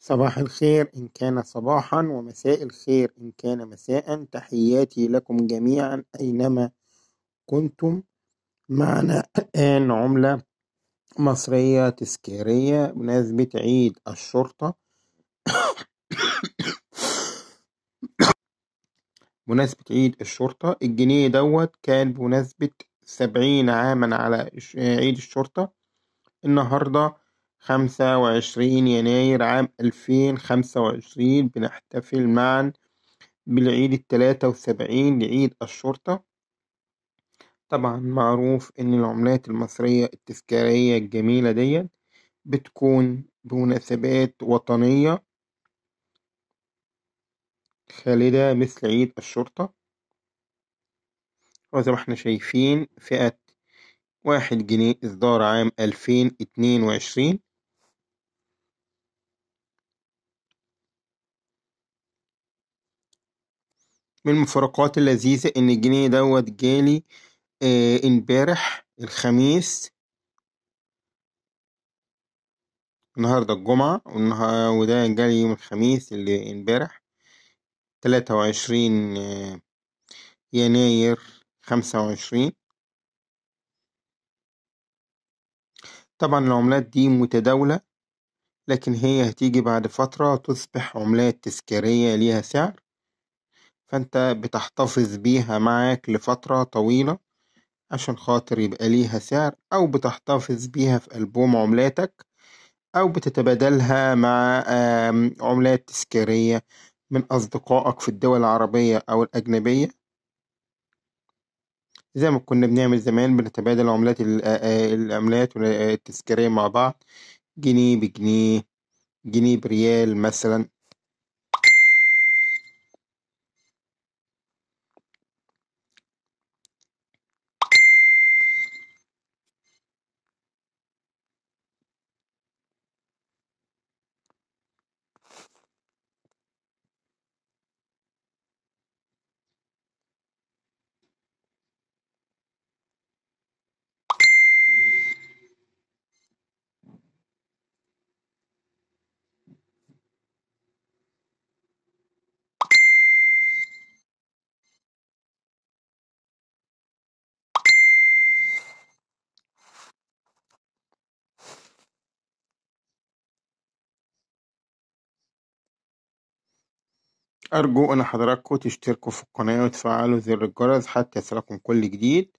صباح الخير إن كان صباحا، ومساء الخير إن كان مساء. تحياتي لكم جميعا أينما كنتم. معنا الآن عملة مصرية تذكارية بمناسبة عيد الشرطة. بمناسبة عيد الشرطة، الجنيه دوت كان بمناسبة 70 عاما على عيد الشرطة. النهاردة 25 يناير عام 2025، بنحتفل معا بالعيد 73 لعيد الشرطة. طبعا معروف إن العملات المصرية التذكارية الجميلة دي بتكون بمناسبات وطنية خالدة مثل عيد الشرطة. وزي ما احنا شايفين، فئة 1 جنيه إصدار عام 2022. من المفارقات اللذيذة إن الجنيه دوت جالي امبارح الخميس. النهاردة الجمعة، وده جالي يوم الخميس اللي امبارح 23 يناير 25. طبعا العملات دي متداولة، لكن هي هتيجي بعد فترة تصبح عملات تذكارية ليها سعر، فأنت بتحتفظ بيها معاك لفترة طويلة عشان خاطر يبقى ليها سعر، أو بتحتفظ بيها في ألبوم عملاتك، أو بتتبادلها مع عملات تذكارية من أصدقائك في الدول العربية أو الأجنبية. زي ما كنا بنعمل زمان، بنتبادل العملات التذكارية مع بعض، جنيه بجنيه، جنيه بريال مثلا. أرجو أن حضراتكم تشتركوا في القناة وتفعلوا زر الجرس حتى يصلكم كل جديد.